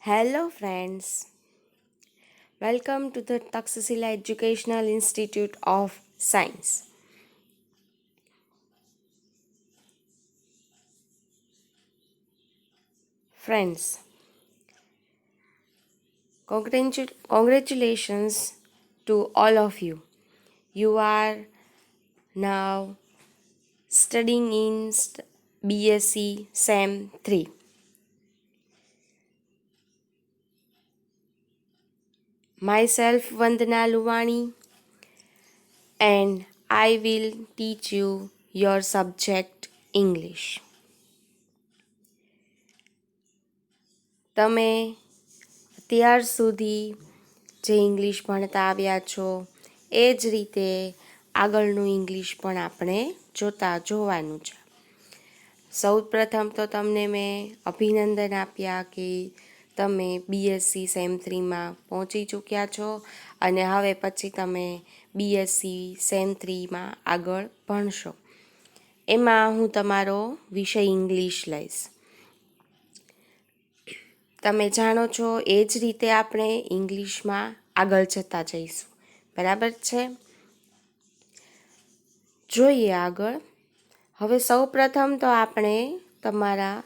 Hello, friends. Welcome to the Taxila Educational Institute of Science. Friends, congratulations to all of you. You are now studying in BSc SEM 3. Myself, Vandana Luwani, and I will teach you your subject English. તમે અત્યાર સુધી જે English ભણતા આવ્યા છો એ જ રીતે આગળનું ઇંગ્લિશ પણ આપણે જોવાનું છે. સૌ પ્રથમ તો તમને મેં અભિનંદન આપ્યા કે તમે બીએસસી સેમ 3માં પહોંચી ચૂક્યા છો અને હવે પછી તમે બીએસસી સેમ 3માં આગળ ભણશો. એમાં હું તમારો વિષય ઇંગ્લિશ લઈશ. તમે જાણો છો એ જ રીતે આપણે ઇંગ્લિશમાં આગળ જતા જઈશું. બરાબર છે? જોઈએ આગળ. હવે સૌ પ્રથમ તો આપણે તમારા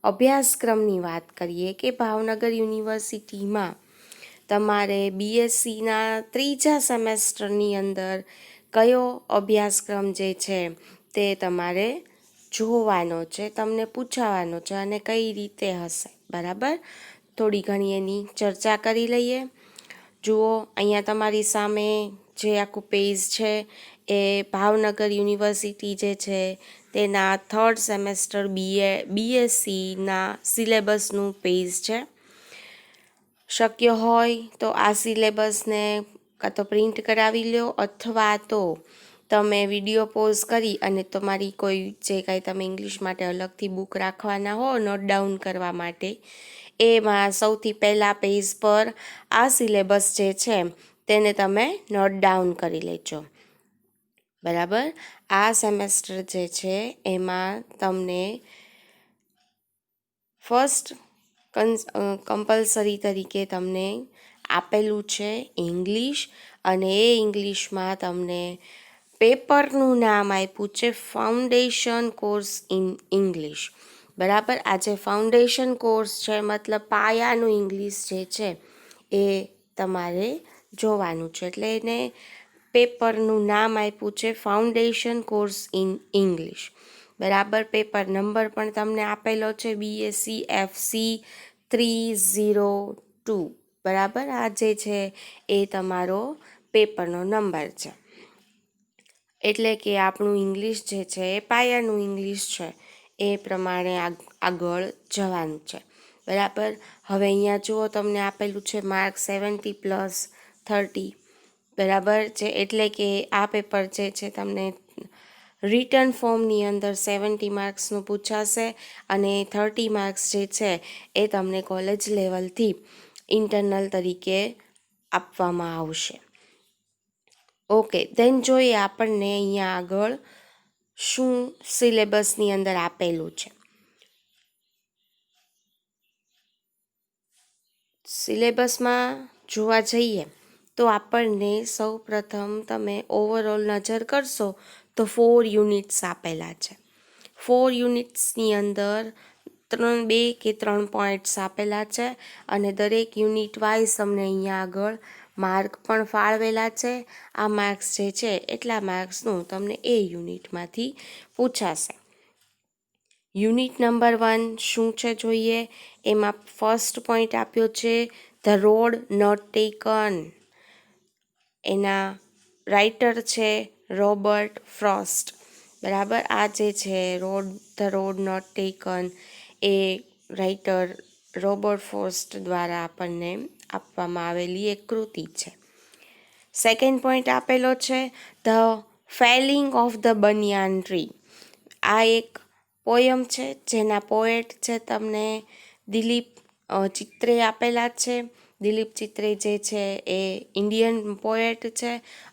અભ્યાસક્રમની વાત કરીએ કે ભાવનગર યુનિવર્સિટીમાં તમારે બીએસસીના 3જા સેમેસ્ટરની અંદર કયો અભ્યાસક્રમ જે છે તે તમારે જોવાનો છે, તમને પૂછાવાનો છે અને કઈ રીતે હશે. બરાબર? થોડી ઘણી એની ચર્ચા કરી લઈએ. જુઓ, અહીંયા તમારી સામે જે આખું પેજ છે એ ભાવનગર યુનિવર્સિટી જે છે તેના 3rd સેમેસ્ટર બીએસસીના સિલેબસનું પેજ છે. શક્ય હોય તો આ સિલેબસને કાં તો પ્રિન્ટ કરાવી લો અથવા તો તમે વિડીયો પોઝ કરી અને તમારી કોઈ જે કાંઈ તમે ઇંગ્લિશ માટે અલગથી બુક રાખવાના હો નોટ ડાઉન કરવા માટે, એમાં સૌથી પહેલાં પેજ પર આ સિલેબસ જે છે તેને તમે નોટ ડાઉન કરી લેજો. બરાબર? આ સેમેસ્ટર જે છે એમાં તમને ફર્સ્ટ કમ્પલસરી તરીકે તમને આપેલું છે ઇંગ્લિશ, અને એ ઇંગ્લિશમાં તમને પેપરનું નામ આપ્યું છે ફાઉન્ડેશન કોર્સ ઇન ઇંગ્લિશ. બરાબર? આ જે ફાઉન્ડેશન કોર્સ છે મતલબ પાયાનું ઇંગ્લિશ જે છે એ તમારે જોવાનું છે. એટલે એને પેપરનું નામ આપ્યું છે ફાઉન્ડેશન કોર્સ ઇન ઇંગ્લિશ. બરાબર? પેપર નંબર પણ તમને આપેલો છે BSc FC 302. બરાબર? આ જે છે એ તમારો પેપરનો નંબર છે. એટલે કે આપણું ઇંગ્લિશ જે છે એ પાયાનું ઇંગ્લિશ છે, એ પ્રમાણે આગળ જવાનું છે. બરાબર? હવે અહીંયા જુઓ, તમને આપેલું છે માર્ક 70+30. બરાબર છે? એટલે કે આ પેપર જે છે તમને રિટર્ન ફોર્મની અંદર 70 માર્ક્સનું પૂછાશે અને 30 માર્ક્સ જે છે એ તમને કોલેજ લેવલથી ઇન્ટરનલ તરીકે આપવામાં આવશે. ઓકે, ધેન જોઈએ આપણને અહીંયા આગળ શું સિલેબસની અંદર આપેલું છે. સિલેબસમાં જોવા જઈએ તો આપણને સૌ પ્રથમ તમે ઓવરઓલ નજર કરશો તો 4 યુનિટ્સ આપેલા છે. 4 યુનિટ્સની અંદર 2 કે 3 પોઈન્ટ્સ આપેલા છે અને દરેક યુનિટ વાઇઝ તમને અહીંયા આગળ માર્ક પણ ફાળવેલા છે. આ માર્ક્સ જે છે એટલા માર્ક્સનું તમને એ યુનિટમાંથી પૂછાશે. યુનિટ નંબર 1 શું છે જોઈએ. એમાં ફર્સ્ટ પોઈન્ટ આપ્યો છે ધ રોડ નોટ ટેકન. એના રાઇટર છે રોબર્ટ ફ્રોસ્ટ. બરાબર? આ જે છે ધ રોડ નોટ ટેકન એ રાઇટર રોબર્ટ ફ્રોસ્ટ દ્વારા આપણને આપવામાં આવેલી એક કૃતિ છે. સેકન્ડ પોઈન્ટ આપેલો છે the Fehling of the banyan tree. આ એક પોયમ છે જેના પોએટ છે તમને દિલીપ ચિત્રે આપેલા છે. દિલીપ ચિત્રે જે છે એ ઇન્ડિયન પોએટ છે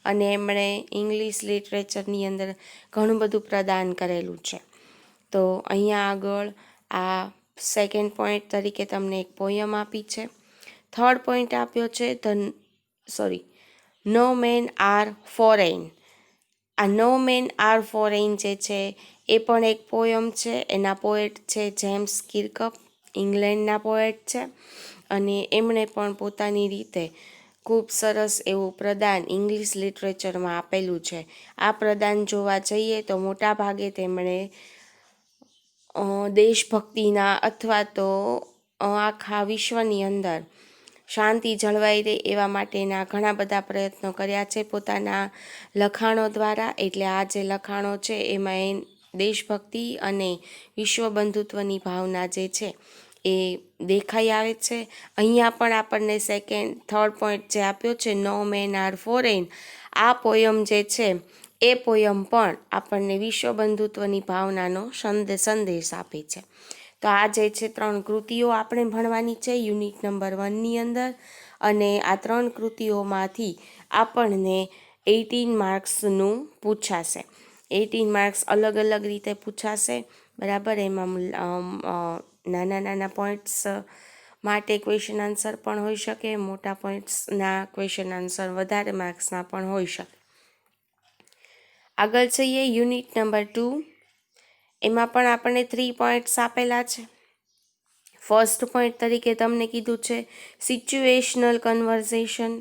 અને એમણે ઇંગ્લિશ લિટરેચરની અંદર ઘણું બધું પ્રદાન કરેલું છે. તો અહીંયા આગળ આ સેકન્ડ પોઈન્ટ તરીકે તમને એક પોયમ આપી છે. થર્ડ પોઈન્ટ આપ્યો છે નો મેન આર ફોરેન. આ નો મેન આર ફોરેન જે છે એ પણ એક પોયમ છે. એના પોએટ છે જેમ્સ કિર્કપ, ઇંગ્લેન્ડના પોએટ છે, અને એમણે પણ પોતાની રીતે ખૂબ સરસ એવું પ્રદાન ઇંગ્લિશ લિટરેચરમાં આપેલું છે. આ પ્રદાન જોવા જઈએ તો મોટા ભાગે તેમણે દેશભક્તિના અથવા તો આખા વિશ્વની અંદર શાંતિ જળવાઈ રહે એવા માટેના ઘણા બધા પ્રયત્નો કર્યા છે પોતાના લખાણો દ્વારા. એટલે આ જે લખાણો છે એમાં દેશભક્તિ અને વિશ્વ બંધુત્વની ભાવના જે છે એ દેખાઈ આવે છે. અહીંયા પણ આપણને થર્ડ પોઈન્ટ જે આપ્યો છે નો મેન આર ફોરેન, આ પોયમ જે છે એ પોયમ પણ આપણને વિશ્વ બંધુત્વની ભાવનાનો સંદેશ આપે છે. તો આ જે છે 3 કૃતિઓ આપણે ભણવાની છે યુનિટ નંબર 1ની અંદર, અને આ 3 કૃતિઓમાંથી આપણને 18 માર્ક્સનું પૂછાશે. 18 માર્ક્સ અલગ અલગ રીતે પૂછાશે, બરાબર. એમાં નાના પોઈન્ટ્સ માટે ક્વેશ્ચન આન્સર પણ હોઈ શકે, મોટા પોઈન્ટ્સના ક્વેશ્ચન આન્સર વધારે માર્ક્સના પણ હોઈ શકે. આગળ જઈએ યુનિટ નંબર 2. એમાં પણ આપણને 3 પોઈન્ટ્સ આપેલા છે. ફર્સ્ટ પોઈન્ટ તરીકે તમને કીધું છે સિચ્યુએશનલ કન્વર્ઝેશન,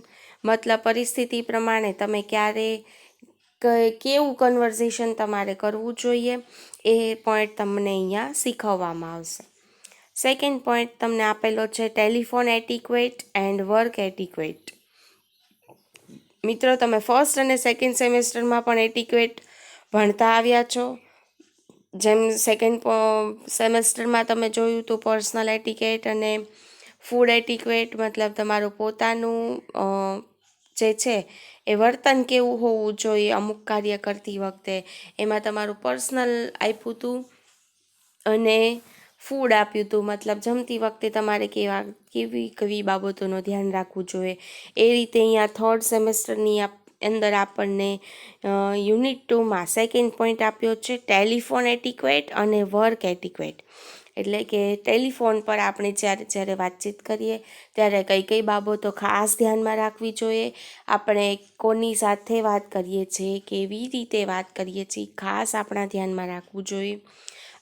મતલબ પરિસ્થિતિ પ્રમાણે તમે ક્યારે કેવું કન્વર્ઝેશન તમારે કરવું જોઈએ એ પોઈન્ટ તમને અહીંયા શીખવવામાં આવશે. સેકન્ડ પોઈન્ટ તમને આપેલો છે ટેલિફોન એટિક્વેટ એન્ડ વર્ક એટિક્વેટ. મિત્રો, તમે ફર્સ્ટ અને સેકન્ડ સેમેસ્ટરમાં પણ એટિક્વેટ ભણતા આવ્યા છો. જેમ સેકન્ડ સેમેસ્ટરમાં તમે જોયું તો પર્સનલ એટિકેટ અને ફૂડ એટિક્વેટ, મતલબ તમારું પોતાનું જે છે એ વર્તન કેવું હોવું જોઈએ અમુક કાર્ય કરતી વખતે, એમાં તમારું પર્સનલ આપ્યું હતું, અને ફૂડ આપ્યું હતું, મતલબ જમતી વખતે તમારે કેવી બાબતોનું ધ્યાન રાખવું જોઈએ. એ રીતે અહીંયા થર્ડ સેમેસ્ટરની અંદર આપણને યુનિટ 2માં સેકન્ડ પોઈન્ટ આપ્યો છે ટેલિફોન એટિક્વેટ અને વર્ક એટિક્વેટ. એટલે કે ટેલિફોન પર આપણે જ્યારે વાતચીત કરીએ ત્યારે કઈ બાબતો ખાસ ધ્યાનમાં રાખવી જોઈએ, આપણે કોની સાથે વાત કરીએ છીએ, કેવી રીતે વાત કરીએ છીએ, ખાસ આપણા ધ્યાનમાં રાખવું જોઈએ.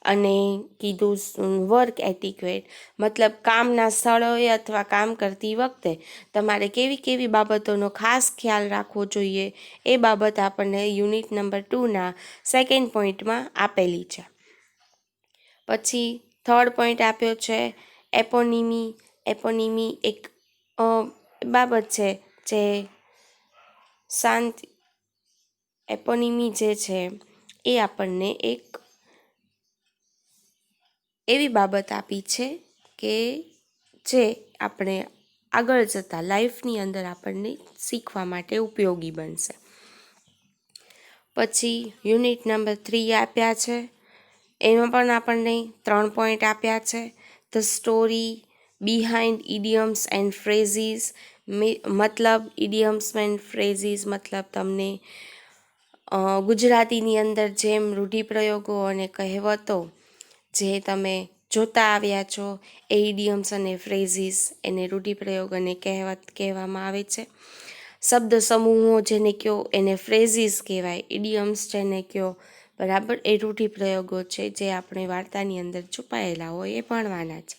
અને કીધું વર્ક એટિક્વેટ, મતલબ કામના સ્થળોએ અથવા કામ કરતી વખતે તમારે કેવી બાબતોનો ખાસ ખ્યાલ રાખવો જોઈએ એ બાબત આપણને યુનિટ નંબર 2ના સેકન્ડ પોઈન્ટમાં આપેલી છે. પછી થર્ડ પોઈન્ટ આપ્યો છે એપોનિમી. એપોનિમી એક બાબત છે જે એપોનિમી જે છે એ આપણને એક એવી બાબત આપી છે કે જે આપણે આગળ જતાં લાઈફની અંદર આપણને શીખવા માટે ઉપયોગી બનશે. પછી યુનિટ નંબર 3 આપ્યા છે, એમાં પણ આપણને 3 પોઈન્ટ આપ્યા છે. The story behind idioms and phrases, મતલબ ઇડિયમ્સ એન્ડ ફ્રેઝીસ મતલબ તમને ગુજરાતીની અંદર જેમ રૂઢિપ્રયોગો અને કહેવતો જે તમે જોતા આવ્યા છો એ ઇડિયમ્સ અને ફ્રેઝીસ, એને રૂઢિપ્રયોગ અને કહેવત કહેવામાં આવે છે. શબ્દ સમૂહો જેને કહો એને ફ્રેઝીસ કહેવાય, ઇડિયમ્સ જેને કહો, બરાબર, એ રૂઢિપ્રયોગો છે જે આપણે વાર્તાની અંદર છુપાયેલા હોય એ ભણવાના છે.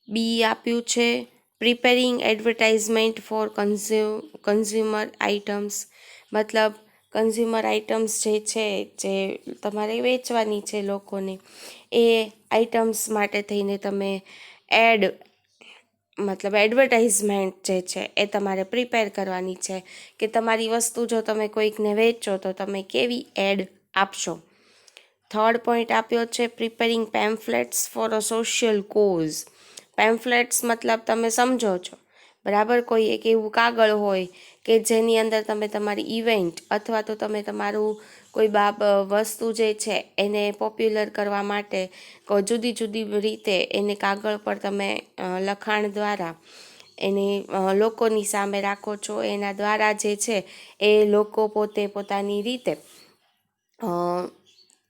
બી આપ્યું છે preparing advertisement four consumer items, મતલબ કન્ઝ્યુમર આઇટમ્સ જે છે જે તમારે વેચવાની છે લોકોને, એ આઇટમ્સ માટે થઈને તમે મતલબ એડવર્ટાઇઝમેન્ટ જે છે એ તમારે પ્રિપેર કરવાની છે કે તમારી વસ્તુ જો તમે કોઈકને વેચો તો તમે કેવી એડ આપશો. થર્ડ પોઈન્ટ આપ્યો છે preparing pamphlets for a social cause. Pamphlets મતલબ તમે સમજો છો, બરાબર, કોઈ એક એવું કાગળ હોય કે જેની અંદર તમે તમારી ઇવેન્ટ અથવા તો તમે તમારું કોઈ વસ્તુ જે છે એને પોપ્યુલર કરવા માટે જુદી રીતે એને કાગળ પર તમે લખાણ દ્વારા એને લોકોની સામે રાખો છો. એના દ્વારા જે છે એ લોકો પોતાની રીતે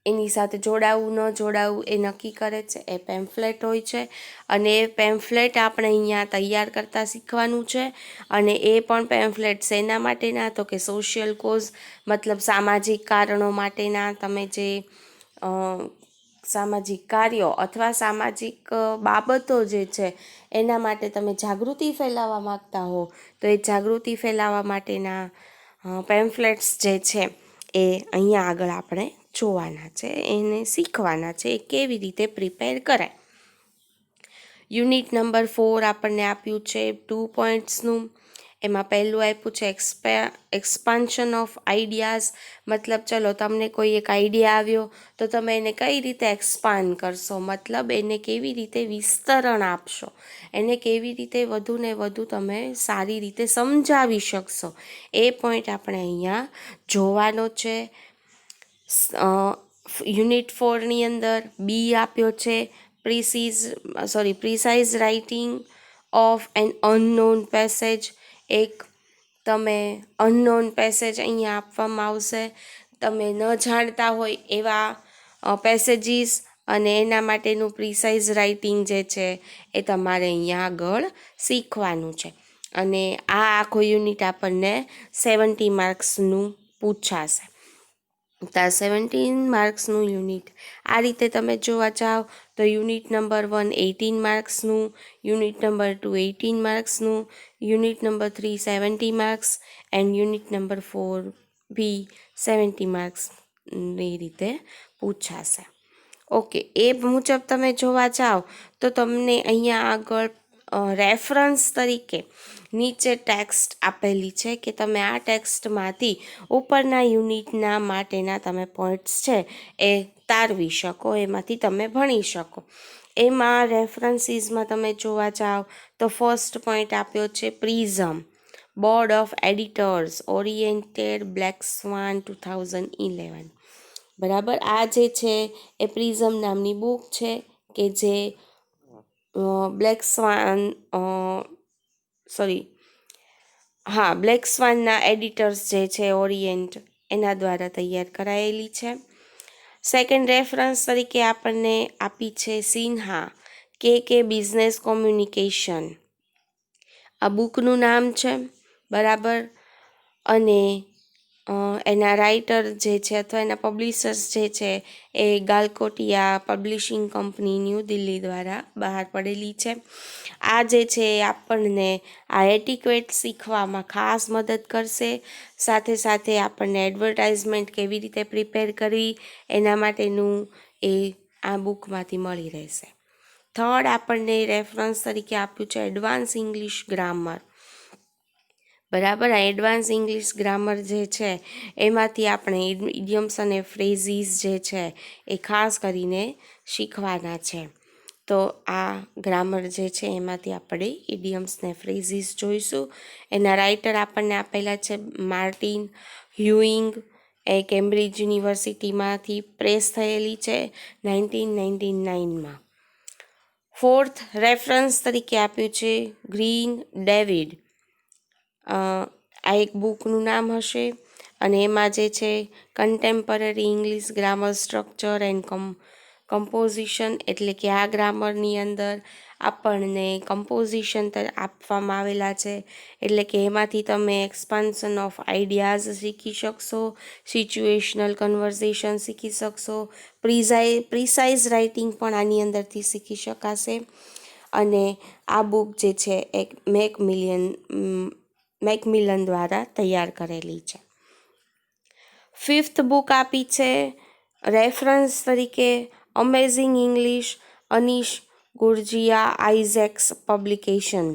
એની સાથે જોડાવું ન જોડાવું એ નક્કી કરે છે, એ પેમ્ફલેટ હોય છે. અને એ પેમ્ફલેટ આપણે અહીંયા તૈયાર કરતાં શીખવાનું છે. અને એ પણ પેમ્ફલેટ શેના માટેના, તો કે સોશિયલ કોઝ, મતલબ સામાજિક કારણો માટેના. તમે જે સામાજિક કાર્યો અથવા સામાજિક બાબતો જે છે એના માટે તમે જાગૃતિ ફેલાવવા માગતા હો, તો એ જાગૃતિ ફેલાવવા માટેના પેમ્ફલેટ્સ જે છે એ અહીંયા આગળ આપણે જોવાના છે, એને શીખવાના છે એ કેવી રીતે પ્રિપેર કરાય. યુનિટ નંબર 4 આપણને આપ્યું છે 2 પોઈન્ટ્સનું. એમાં પહેલું આપ્યું છે એક્સપાન્શન ઓફ આઈડિયાઝ, મતલબ ચલો તમને કોઈ એક આઈડિયા આવ્યો તો તમે એને કઈ રીતે એક્સપાન્ડ કરશો, મતલબ એને કેવી રીતે વિસ્તરણ આપશો, એને કેવી રીતે વધુ ને વધુ તમે સારી રીતે સમજાવી શકશો, એ પોઈન્ટ આપણે અહીંયા જોવાનો છે. યુનિટ 4ની અંદર બી આપ્યો છે precise writing of an unknown passage. એક તમે અનનોન પેસેજ અહીંયા આપવામાં આવશે, તમે ન જાણતા હોય એવા પેસેજીસ, અને એના માટેનું પ્રિસાઇઝ રાઇટિંગ જે છે એ તમારે અહીંયા આગળ શીખવાનું છે. અને આ આખો યુનિટ આપણને 70 માર્ક્સનું પૂછાશે. તો 17 માર્ક્સનું યુનિટ આ રીતે તમે જોવા જાઓ તો યુનિટ નંબર 1 18 માર્ક્સનું, યુનિટ નંબર 2 18 માર્ક્સનું, unit number 3 70 marks and unit number 4 B 70 માર્ક્સની રીતે પૂછાશે. ઓકે, એ મુજબ તમે જોવા જાઓ તો તમને અહીંયા આગળ રેફરન્સ તરીકે નીચે ટેક્સ્ટ આપેલી છે કે તમે આ ટેક્સ્ટમાંથી ઉપરના યુનિટના માટેના તમે પોઈન્ટ્સ છે એ તારવી શકો, એમાંથી તમે ભણી શકો. એમાં રેફરન્સીસમાં તમે જોવા જાઓ તો ફર્સ્ટ પોઈન્ટ આપ્યો છે prism, board of editors, oriented, black swan 2011. બરાબર, આ જે છે એ પ્રિઝમ નામની બુક છે કે જે બ્લેક સ્વાનના એડિટર્સ જે છે ઓરિએન્ટ, એના દ્વારા તૈયાર કરાયેલી છે. સેકન્ડ રેફરન્સ તરીકે આપણને આપી છે સિન્હા કે બિઝનેસ કોમ્યુનિકેશન. આ બુકનું નામ છે, બરાબર. અને એના રાઇટર જે છે અથવા એના પબ્લિશર્સ જે છે એ ગાલકોટિયા પબ્લિશિંગ કંપની ન્યૂ દિલ્હી દ્વારા બહાર પડેલી છે. આ જે છે એ આપણને આ એટિક્વેટ શીખવામાં ખાસ મદદ કરશે. સાથે સાથે આપણને એડવર્ટાઇઝમેન્ટ કેવી રીતે પ્રિપેર કરવી એના માટેનું એ આ બુકમાંથી મળી રહેશે. થર્ડ આપણને રેફરન્સ તરીકે આપ્યું છે એડવાન્સ ઇંગ્લિશ ગ્રામર. બરાબર, આ એડવાન્સ ઇંગ્લિશ ગ્રામર જે છે એમાંથી આપણે ઇડિયમ્સ અને ફ્રેઝીસ જે છે એ ખાસ કરીને શીખવાના છે. તો આ ગ્રામર જે છે એમાંથી આપણે ઇડિયમ્સ ને ફ્રેઝીસ જોઈશું. એના રાઇટર આપણને આપેલા છે માર્ટિન હ્યુઇંગ, એ કેમ્બ્રિજ યુનિવર્સિટીમાંથી પ્રેસ થયેલી છે 1999માં. ફોર્થ રેફરન્સ તરીકે આપ્યું છે ગ્રીન ડેવિડ. આ એક બુકનું નામ હશે અને એમાં જે છે contemporary English grammar structure and composition, એટલે કે આ ગ્રામરની અંદર આપણને કમ્પોઝિશન આપવામાં આવેલા છે, એટલે કે એમાંથી તમે એક્સપાન્શન ઓફ આઈડિયાઝ શીખી શકશો, સિચ્યુએશનલ કન્વર્ઝેશન શીખી શકશો, પ્રિસાઇઝ રાઇટિંગ પણ આની અંદરથી શીખી શકાશે. અને આ બુક જે છે એક મેકમિલન દ્વારા તૈયાર કરેલી છે. ફિફ્થ બુક આપી છે રેફરન્સ તરીકે અમેઝિંગ ઇંગ્લિશ, અનીશ ગુરજીયા આઇઝેક્સ પબ્લિકેશન.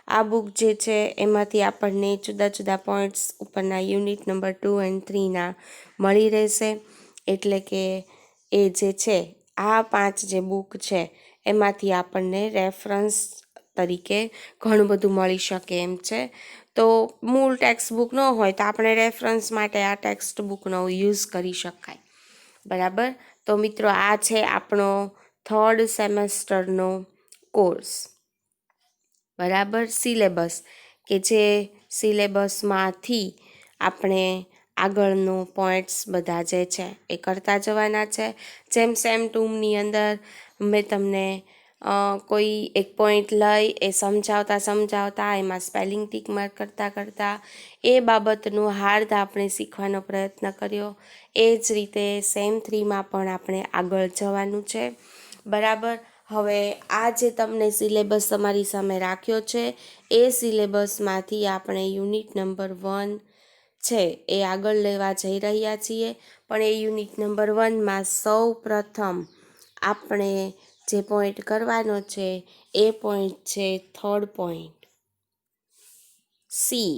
આ બુક જે છે એમાંથી આપણને જુદા જુદા પોઈન્ટ્સ ઉપરના યુનિટ નંબર 2 અને 3ના મળી રહેશે. એટલે કે એ જે છે આ 5 જે બુક છે એમાંથી આપણને રેફરન્સ તરીકે ઘણું બધું મળી શકે એમ છે. તો મૂળ ટેક્સ્ટ બુક ન હોય તો આપણે રેફરન્સ માટે આ ટેક્સ્ટ બુકનો યુઝ કરી શકાય. બરાબર, તો મિત્રો આ છે આપણો 3rd સેમેસ્ટરનો કોર્સ. બરાબર, સિલેબસ કે જે સિલેબસમાંથી આપણે આગળનો પોઈન્ટ્સ બધા જે છે એ કરતા જવાના છે. જેમ સેમ ટૂમની અંદર મેં તમને કોઈ એક પોઈન્ટ લઈ એ સમજાવતા એમાં સ્પેલિંગ ટીક માર્ક કરતાં એ બાબતનો હાર્દ આપણે શીખવાનો પ્રયત્ન કર્યો. એ જ રીતે સેમ 3માં પણ આપણે આગળ જવાનું છે. બરાબર. હવે આ જે તમને સિલેબસ તમારી સામે રાખ્યો છે એ સિલેબસમાંથી આપણે યુનિટ નંબર 1 છે એ આગળ લેવા જઈ રહ્યા છીએ. પણ એ યુનિટ નંબર 1માં સૌ પ્રથમ આપણે જે પોઈન્ટ કરવાનો છે એ પોઈન્ટ છે 3rd પોઈન્ટ, સી.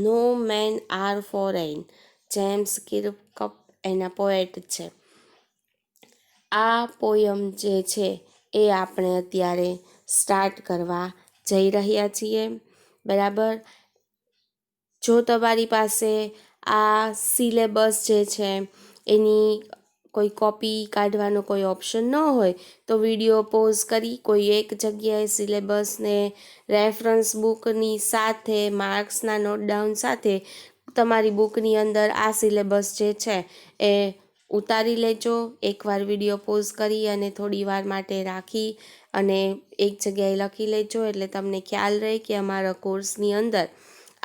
નો મેન આર ફોરેન. જેમ્સ કિર્કપ એના પોએટ છે. આ પોયમ જે છે એ આપણે અત્યારે સ્ટાર્ટ કરવા જઈ રહ્યા છીએ. બરાબર. જો તમારી પાસે આ સિલેબસ જે છે એની કોઈ કોપી કાઢવાનો કોઈ ઓપ્શન ન હોય તો વિડીયો પોઝ કરી કોઈ એક જગ્યાએ સિલેબસને રેફરન્સ બુકની સાથે માર્ક્સના નોટડાઉન સાથે તમારી બુકની અંદર આ સિલેબસ જે છે એ ઉતારી લેજો. એકવાર વિડીયો પોઝ કરી અને થોડી વાર માટે રાખી અને એક જગ્યાએ લખી લેજો એટલે તમને ખ્યાલ રહે કે અમારા કોર્સની અંદર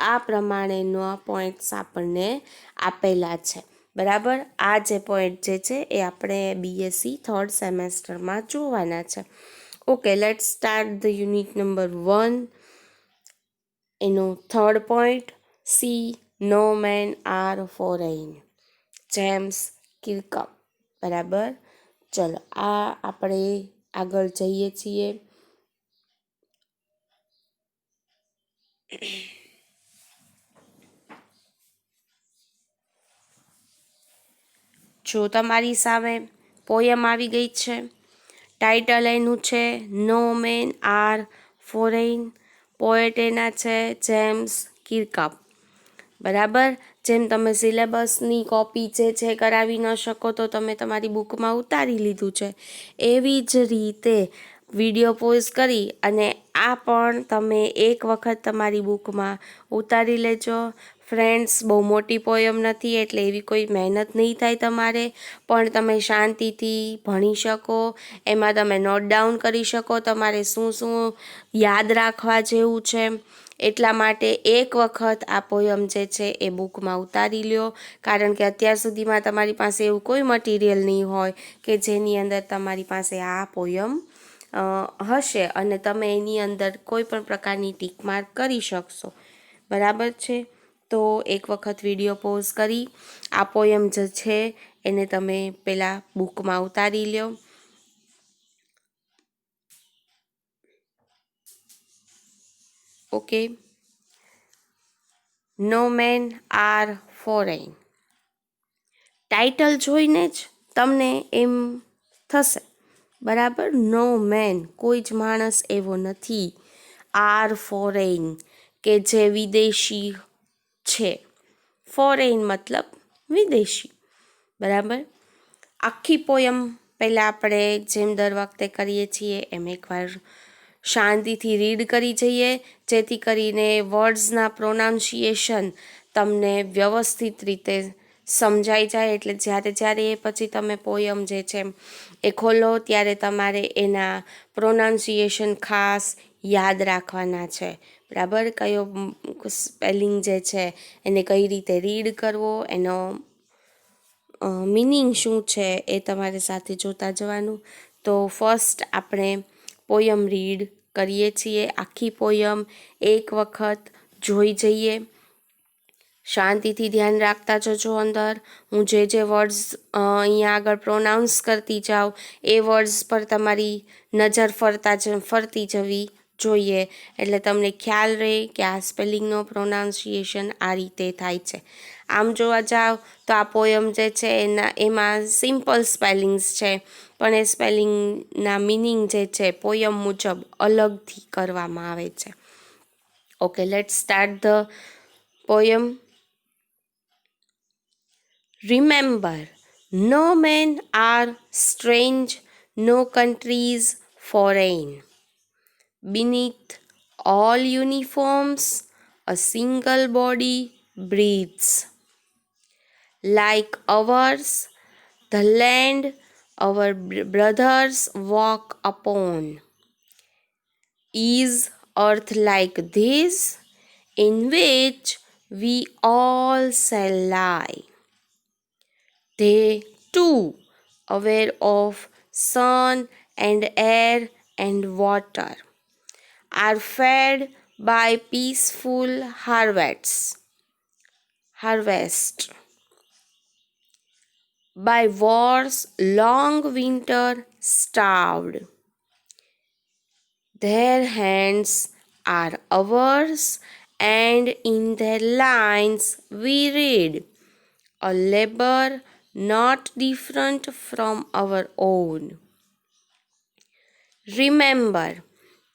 આ પ્રમાણેના પોઈન્ટ્સ આપણને આપેલા છે. બરાબર. આ જે પોઈન્ટ જે છે એ આપણે બીએસસી 3rd સેમેસ્ટરમાં જોવાના છે. Okay, let's start the unit number 1. એનો 3rd પોઈન્ટ, સી. નો મેન આર ફોરેન. જેમ્સ કિર્કપ. બરાબર. ચલો, આ આપણે આગળ જઈએ છીએ. જો તમારી સામે પોયમ આવી ગઈ છે. ટાઇટલ એનું છે નો મેન આર ફોરેન. પોએટ એના છે જેમ્સ કિર્કપ. બરાબર. જેમ તમે સિલેબસની કોપી જે છે કરાવી ન શકો તો તમે તમારી બુકમાં ઉતારી લીધું છે, એવી જ રીતે વિડીયો પોઝ કરી અને આ પણ તમે એક વખત તમારી બુકમાં ઉતારી લેજો. ફ્રેન્ડ્સ, બહુ મોટી પોયમ નથી એટલે એવી કોઈ મહેનત નહીં થાય તમારે, પણ તમે શાંતિથી ભણી શકો, એમાં તમે નોટ ડાઉન કરી શકો તમારે શું શું યાદ રાખવા જેવું છે. એટલા માટે એક વખત આ પોયમ જે છે એ બુકમાં ઉતારી લ્યો, કારણ કે અત્યાર સુધીમાં તમારી પાસે એવું કોઈ મટીરિયલ નહીં હોય કે જેની અંદર તમારી પાસે આ પોયમ હશે અને તમે એની અંદર કોઈ પણ પ્રકારની ટીક માર્ક કરી શકશો. બરાબર છે. તો એક વખત વિડીયો પોઝ કરી આ પોયમ જે છે એને તમે પહેલાં બુકમાં ઉતારી લ્યો. ઓકે. નો મેન આર ફોરેન. ટાઇટલ જોઈને જ તમને એમ થશે. બરાબર. નો મેન, કોઈ જ માણસ એવો નથી. આર ફોરેન, કે જે વિદેશી છે. ફોરેન મતલબ વિદેશી. બરાબર. આખી પોયમ પહેલાં આપણે જેમ દર વખતે કરીએ છીએ એમ એકવાર શાંતિથી રીડ કરી જઈએ, જેથી કરીને વર્ડ્સના પ્રોનાઉન્સિએશન તમને વ્યવસ્થિત રીતે સમજાઈ જાય. એટલે જ્યારે એ પછી તમે પોયમ જે છે એ ખોલો ત્યારે તમારે એના પ્રોનાઉન્સિએશન ખાસ યાદ રાખવાના છે. બરાબર. કયો સ્પેલિંગ જે છે એને કઈ રીતે રીડ કરવો, એનો મિનિંગ શું છે એ તમારે સાથે જોતા જવાનું. તો ફર્સ્ટ આપણે પોયમ રીડ કરીએ છીએ. આખી પોયમ એક વખત જોઈ જઈએ. શાંતિથી ધ્યાન રાખતા જજો. અંદર હું જે વર્ડ્સ અહીંયા આગળ પ્રોનાઉન્સ કરતી જાઉં એ વર્ડ્સ પર તમારી નજર ફરતી જવી જોઈએ, એટલે તમને ખ્યાલ રહે કે આ સ્પેલિંગનો પ્રોનાઉન્સિએશન આ રીતે થાય છે. આમ જોવા જાઓ તો આ પોયમ જે છે એમાં સિમ્પલ સ્પેલિંગ્સ છે, પણ એ સ્પેલિંગના મિનિંગ જે છે પોયમ મુજબ અલગથી કરવામાં આવે છે. Okay, let's start the poem. Remember, no men are strange, no countries foreign. Beneath all uniforms, a single body breathes. like ours, the land our brothers walk upon? Is earth like this, in which we all shall lie? They too, aware of sun and air and water, are fed by peaceful harvest, by war's long winter starved. Their hands are ours, and in their lines we read a labor not different from our own. Remember,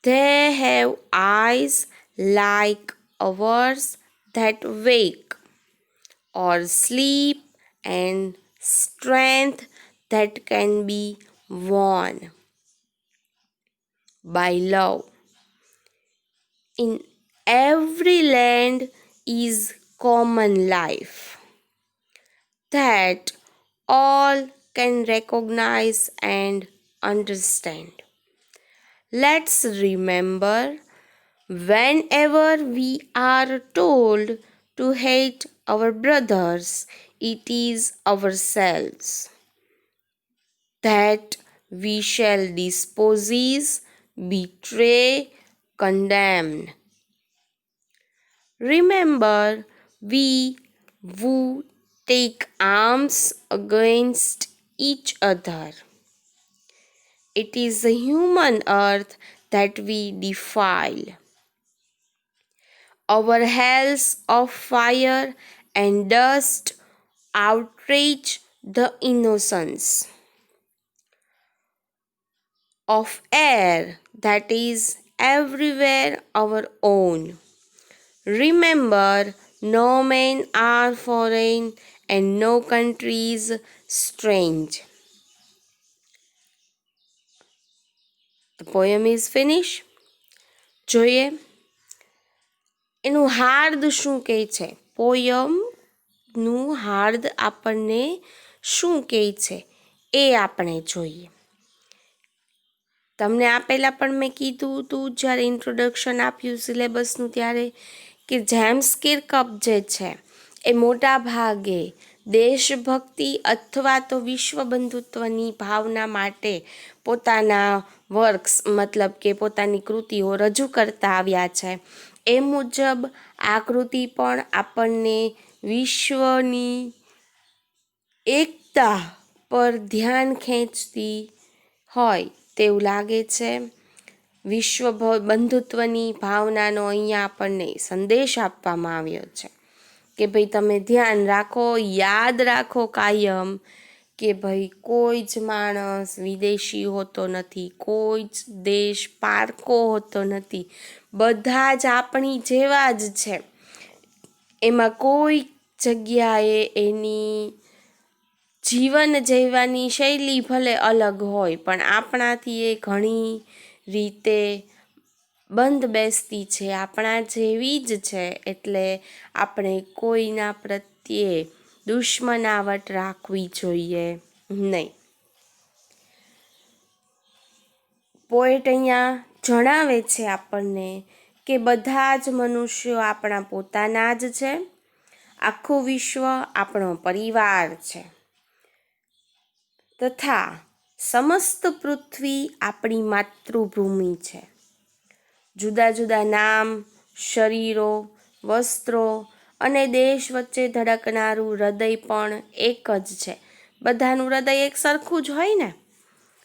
they have eyes like ours that wake or sleep, and strength that can be won by love. In every land is common life that all can recognize and understand. Let's remember, whenever we are told to hate our brothers, it is ourselves that we shall dispose, betray, condemn. Remember, we who take arms against each other, it is the human earth that we defile. Our hells of fire and dust outrage the innocence of air that is everywhere our own. Remember, no men are foreign and no countries strange. The poem is finished. જોઈએ એનું હાર્દ શું કહે છે. પોયમનું હાર્દ આપણને શું કહે છે એ આપણે જોઈએ. તમને આ પહેલાં પણ મેં કીધું હતું જ્યારે ઇન્ટ્રોડક્શન આપ્યું સિલેબસનું ત્યારે કે જેમ્સ કિર્કઅપ જે છે એ મોટા ભાગે દેશભક્તિ અથવા તો વિશ્વ બંધુત્વની ભાવના માટે પોતાના વર્ક્સ મતલબ કે પોતાની કૃતિઓ રજૂ કરતા આવ્યા છે. એ મુજબ આ કૃતિ પણ આપણને વિશ્વની એકતા પર ધ્યાન ખેંચતી હોય તેવું લાગે છે. વિશ્વ બંધુત્વની ભાવનાનો અહીંયા આપણને સંદેશ આપવામાં આવ્યો છે કે ભાઈ તમે ધ્યાન રાખો, યાદ રાખો કાયમ કે ભાઈ કોઈ જ માણસ વિદેશી હોતો નથી, કોઈ જ દેશ પારકો હોતો નથી, બધા જ આપણી જેવા જ છે. એમાં કોઈ જગ્યાએ એની જીવન જીવવાની શૈલી ભલે અલગ હોય પણ આપણાથી એ ઘણી રીતે બંધ બેસતી છે, આપણા જેવી જ છે. એટલે આપણે કોઈના પ્રત્યે દુશ્મનાવટ રાખવી જોઈએ નહીં. પોએટ અહીંયા જણાવે છે આપણને કે બધા જ મનુષ્યો આપણા પોતાના જ છે, આખું વિશ્વ આપણો પરિવાર છે તથા સમસ્ત પૃથ્વી આપણી માતૃભૂમિ છે. જુદા જુદા નામ, શરીરો, વસ્ત્રો અને દેશ વચ્ચે ધડકનારું હૃદય પણ એક જ છે. બધાનું હૃદય એક સરખું જ હોય ને.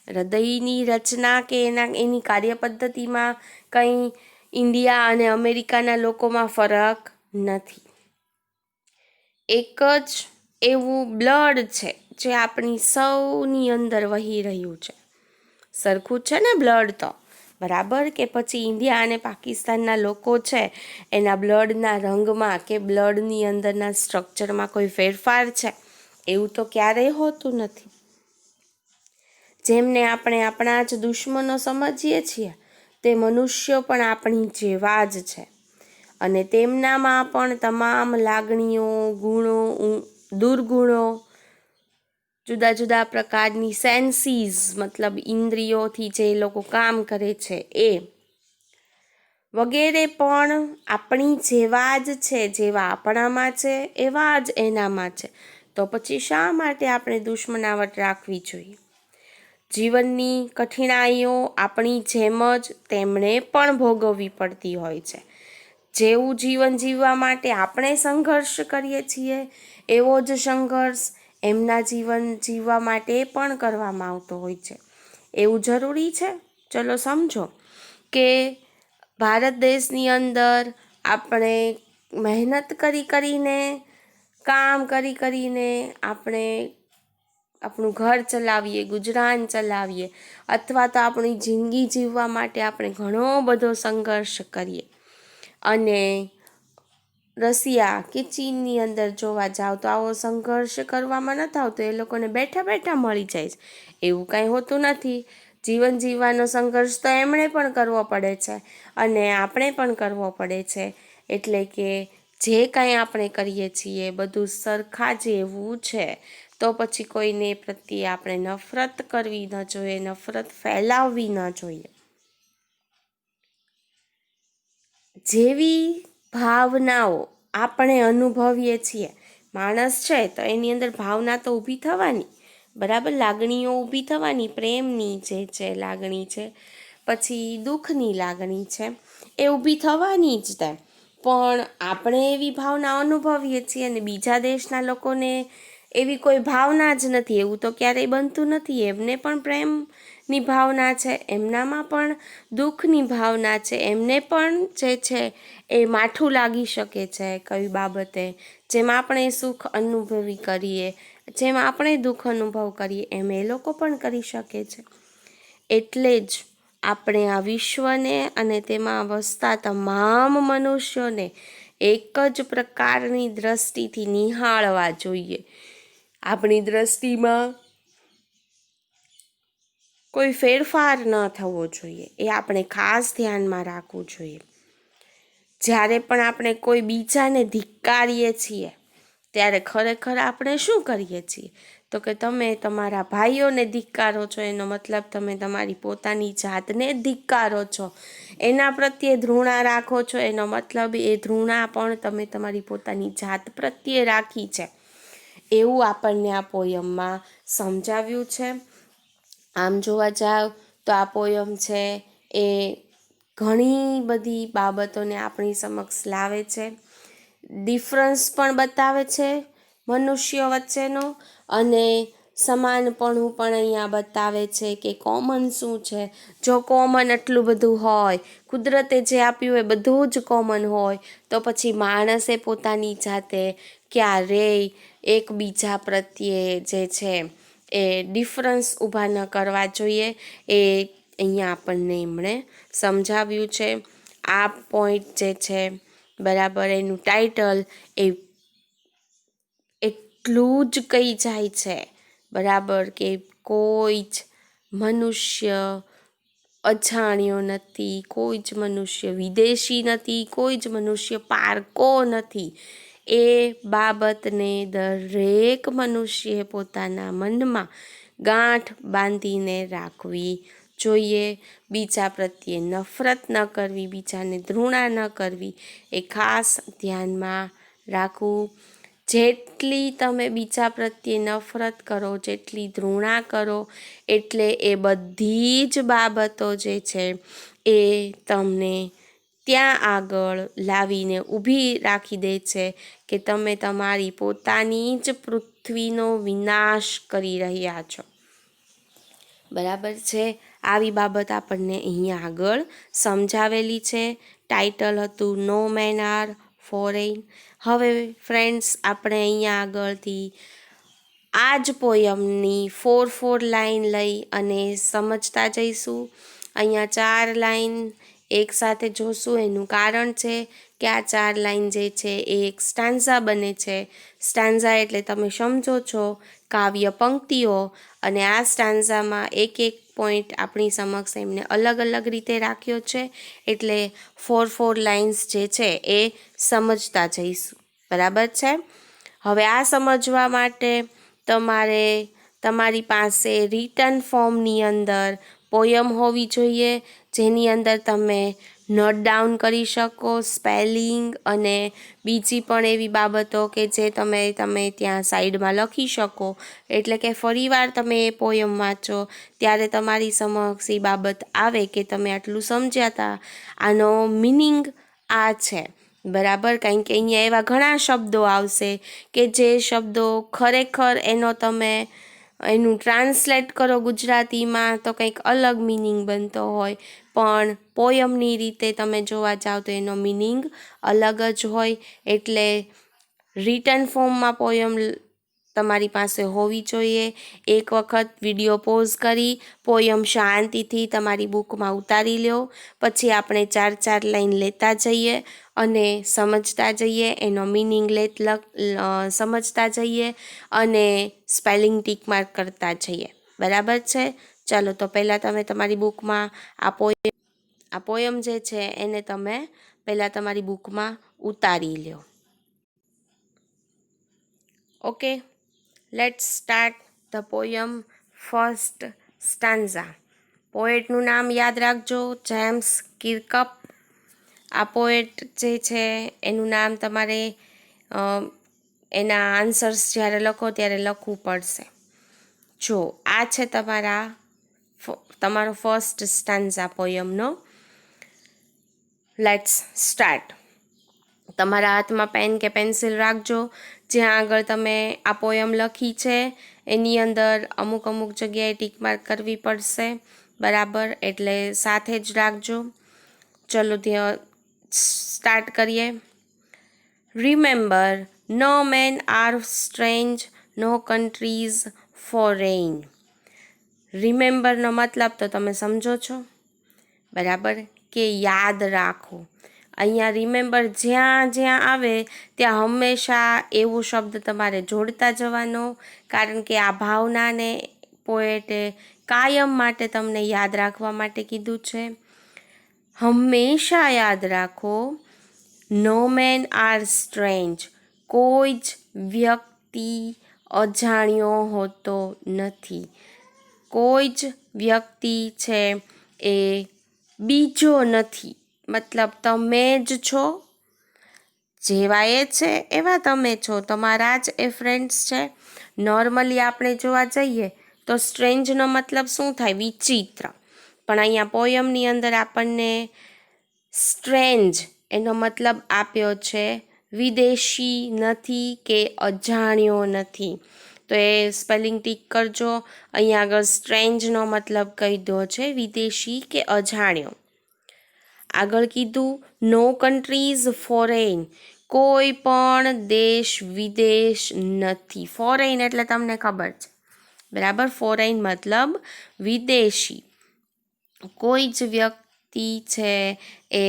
હૃદયની રચના કે એની કાર્યપદ્ધતિમાં કંઈ ઇન્ડિયા અને અમેરિકાના લોકોમાં ફરક નથી. એક જ એવું બ્લડ છે જે આપણી સૌની અંદર વહી રહ્યું છે. સરખું છે ને બ્લડ તો, બરાબર? કે પછી ઇન્ડિયા અને પાકિસ્તાનના લોકો છે એના બ્લડના રંગમાં કે બ્લડની અંદરના સ્ટ્રક્ચરમાં કોઈ ફેરફાર છે? એવું તો ક્યારેય હોતું નથી. જેમને આપણે આપણા જ દુશ્મનો સમજીએ છીએ તે મનુષ્યો પણ આપણી જેવા જ છે અને તેમનામાં પણ તમામ લાગણીઓ, ગુણો દુર્ગુણો, જુદા જુદા પ્રકારની સેન્સીસ મતલબ ઇન્દ્રિયોથી જે લોકો કામ કરે છે એ વગેરે પણ આપણી જેવા જ છે, જેવા આપણામાં છે એવા જ એનામાં છે. તો પછી શા માટે આપણે દુશ્મનાવટ રાખવી જોઈએ? જીવનની કઠિનાઈઓ આપણી જેમ જ તેમણે પણ ભોગવવી પડતી હોય છે. જેવું જીવન જીવવા માટે આપણે સંઘર્ષ કરીએ છીએ એવો જ સંઘર્ષ એમના જીવન જીવવા માટે પણ કરવામાં આવતો હોય છે. એવું જરૂરી છે? ચલો સમજો કે ભારત દેશની અંદર આપણે મહેનત કરીને કામ કરીને આપણે આપણું ઘર ચલાવીએ, ગુજરાન ચલાવીએ, અથવા તો આપણી જિંદગી જીવવા માટે આપણે ઘણો બધો સંઘર્ષ કરીએ અને રશિયા કે ચીનની અંદર જોવા જાવ તો આવો સંઘર્ષ કરવામાં નથી આવતો, એ લોકોને બેઠા બેઠા મળી જાય છે. એવું કાંઈ હોતું નથી. જીવન જીવવાનો સંઘર્ષ તો એમણે પણ કરવો પડે છે અને આપણે પણ કરવો પડે છે. એટલે કે જે કાંઈ આપણે કરીએ છીએ બધું સરખા જેવું છે. તો પછી કોઈને પ્રત્યે આપણે નફરત કરવી ન જોઈએ, નફરત ફેલાવવી ન જોઈએ. જેવી ભાવનાઓ આપણે અનુભવીએ છીએ, માણસ છે તો એની અંદર ભાવના તો ઊભી થવાની, બરાબર, લાગણીઓ ઊભી થવાની, પ્રેમની જે છે લાગણી છે, પછી દુઃખની લાગણી છે, એ ઊભી થવાની જ તે. પણ આપણે એવી ભાવના અનુભવીએ છીએ અને બીજા દેશના લોકોને એવી કોઈ ભાવના જ નથી, એવું તો ક્યારેય બનતું નથી. એમને પણ પ્રેમની ભાવના છે, એમનામાં પણ દુઃખની ભાવના છે, એમને પણ જે છે એ માઠું લાગી શકે છે કઈ બાબતે. જેમ આપણે સુખ અનુભવી કરીએ, જેમ આપણે દુઃખ અનુભવ કરીએ, એમ એ લોકો પણ કરી શકે છે. એટલે જ આપણે આ વિશ્વને અને તેમાં વસતા તમામ મનુષ્યોને એક જ પ્રકારની દ્રષ્ટિથી નિહાળવા જોઈએ. આપણી દ્રષ્ટિમાં કોઈ ફેરફાર ન થવો જોઈએ, એ આપણે ખાસ ધ્યાનમાં રાખવું જોઈએ. જ્યારે પણ આપણે કોઈ બીજાને ધિક્કારીએ છીએ ત્યારે ખરેખર આપણે શું કરીએ છીએ? તો કે તમે તમારા ભાઈઓને ધિક્કારો છો, એનો મતલબ તમે તમારી પોતાની જાતને ધિક્કારો છો. એના પ્રત્યે ધૃણા રાખો છો, એનો મતલબ એ ધૃણા પણ તમે તમારી પોતાની જાત પ્રત્યે રાખી છે. એવું આપણને આ પોયમમાં સમજાવ્યું છે. આમ જોવા જાવ તો આ પોયમ છે એ ઘણી બધી બાબતોને આપણી સમક્ષ લાવે છે, ડિફરન્સ પણ બતાવે છે મનુષ્યો વચ્ચેનો, અને સમાનપણું પણ અહીંયા બતાવે છે કે કોમન શું છે. જો કોમન એટલું બધું હોય, કુદરતે જે આપ્યું એ બધું જ કોમન હોય, તો પછી માણસે પોતાની જાતે ક્યારેય એકબીજા પ્રત્યે જે છે એ ડિફરન્સ ઊભા ન કરવા જોઈએ. એ અહીંયા આપણને એમણે સમજાવ્યું છે. આ પોઈન્ટ જે છે બરાબર, એનું ટાઇટલ એ એટલું જ કહી જાય છે બરાબર કે કોઈ જ મનુષ્ય અજાણ્યો નથી, કોઈ જ મનુષ્ય વિદેશી નથી, કોઈ જ મનુષ્ય પારકો નથી. એ બાબતને દરેક મનુષ્યએ પોતાના મનમાં ગાંઠ બાંધીને રાખવી જોઈએ. બીજા પ્રત્યે નફરત ન કરવી, બીજાને ધૃણા ન કરવી, એ ખાસ ધ્યાનમાં રાખવું. જેટલી તમે બીજા પ્રત્યે નફરત કરો, જેટલી ધૃણા કરો, એટલે એ બધી જ બાબતો જે છે એ તમને ત્યાં આગળ લાવીને ઊભી રાખી દે છે કે તમે તમારી પોતાની જ પૃથ્વીનો વિનાશ કરી રહ્યા છો. બરાબર છે. આવી બાબત આપણને અહીંયા આગળ સમજાવેલી છે. ટાઇટલ હતું નો મેન આર ફોરેન. હવે ફ્રેન્ડ્સ, આપણે અહીંયા આગળથી આ જ પોયમની 4 લાઈન લઈ અને સમજતા જઈશું. અહીંયા 4 લાઈન એકસાથે જોશું. એનું કારણ છે કે આ 4 લાઈન જે છે એ એક સ્ટાન્ઝા બને છે. સ્ટાન્ઝા એટલે તમે સમજો છો કાવ્ય પંક્તિઓ, અને આ સ્ટાન્ઝામાં એક પોઈન્ટ આપણી સમક્ષ એમને અલગ અલગ રીતે રાખ્યો છે. એટલે 4 લાઇન્સ જે છે એ સમજતા જઈશું. બરાબર છે. હવે આ સમજવા માટે તમારે તમારી પાસે રિટન ફોર્મની અંદર પોયમ હોવી જોઈએ, જેની અંદર તમે નોટ ડાઉન કરી શકો સ્પેલિંગ અને બીજી પણ એવી બાબતો કે જે તમે ત્યાં સાઈડમાં લખી શકો, એટલે કે ફરીવાર તમે એ પોયમ વાંચો ત્યારે તમારી સમક્ષ એ બાબત આવે કે તમે આટલું સમજ્યા હતા, આનો મિનિંગ આ છે, બરાબર. કારણ કે અહીંયા એવા ઘણા શબ્દો આવશે કે જે શબ્દો ખરેખર એનું ટ્રાન્સલેટ કરો ગુજરાતીમાં તો કંઈક અલગ મિનિંગ બનતો હોય, પણ પોયમની રીતે તમે જોવા જાઓ તો એનો મિનિંગ અલગ જ હોય. એટલે રિટન ફોર્મમાં પોયમ તમારી પાસે હોવી જોઈએ. એક વખત વિડીયો પોઝ કરી પોયમ શાંતિથી તમારી બુકમાં ઉતારી લો, પછી આપણે 4-4 લાઈન લેતા જઈએ અને સમજતા જઈએ, એનો મિનિંગ સમજતા જઈએ અને સ્પેલિંગ ટીક માર્ક કરતા જઈએ, બરાબર છે. ચાલો, તો પહેલાં તમે તમારી બુકમાં આ પોયમ જે છે એને તમે પહેલાં તમારી બુકમાં ઉતારી લો. Okay, let's start the poem first stanza. પોએટનું નામ યાદ રાખજો, જેમ્સ કિર્કપ. આ પોએટ જે છે એનું નામ તમારે એના આન્સર્સ જ્યારે લખો ત્યારે લખવું પડશે. જો આ છે તમારો ફર્સ્ટ સ્ટાન્ઝા પોયમનો. Let's start. તમારા હાથમાં પેન કે પેન્સિલ રાખજો. જ્યાં આગળ તમે આ પોયમ લખી છે એની અંદર અમુક જગ્યાએ ટીક માર્ક કરવી પડશે, બરાબર, એટલે સાથે જ રાખજો. ચલો ત્યાં સ્ટાર્ટ કરીએ. રિમેમ્બર, નો મેન આર સ્ટ્રેન્જ, નો કન્ટ્રીઝ ફોરેન. રિમેમ્બરનો મતલબ તો તમે સમજો છો, બરાબર, કે યાદ રાખો. અહીંયા રિમેમ્બર જ્યાં આવે ત્યાં હંમેશા એવો શબ્દ તમારે જોડતા જવાનો, કારણ કે આ ભાવનાને પોએટે કાયમ માટે તમને યાદ રાખવા માટે કીધું છે. હંમેશા યાદ રાખો, નો મેન આર સ્ટ્રેન્જ, કોઈ જ વ્યક્તિ અજાણ્યો હોતો નથી. કોઈ જ વ્યક્તિ છે એ બીજો નથી, મતલબ તમે જ છો, જેવા એ છે એવા તમે છો, તમારા જ એ ફ્રેન્ડ્સ છે. નોર્મલી આપણે જોવા જઈએ તો સ્ટ્રેન્જનો મતલબ શું થાય? વિચિત્ર. પણ અહીંયા પોયમની અંદર આપણને સ્ટ્રેન્જ એનો મતલબ આપ્યો છે વિદેશી નથી કે અજાણ્યો નથી. તો એ સ્પેલિંગ ટીક કરજો. અહીંયા આગળ સ્ટ્રેન્જનો મતલબ કહી દો છે વિદેશી કે અજાણ્યો. આગળ કીધું નો કન્ટ્રીઝ ફોરેન, કોઈ પણ દેશ વિદેશ નથી. ફોરેન એટલે તમને ખબર છે, બરાબર, ફોરેન મતલબ વિદેશી. કોઈ જ વ્યક્તિ છે એ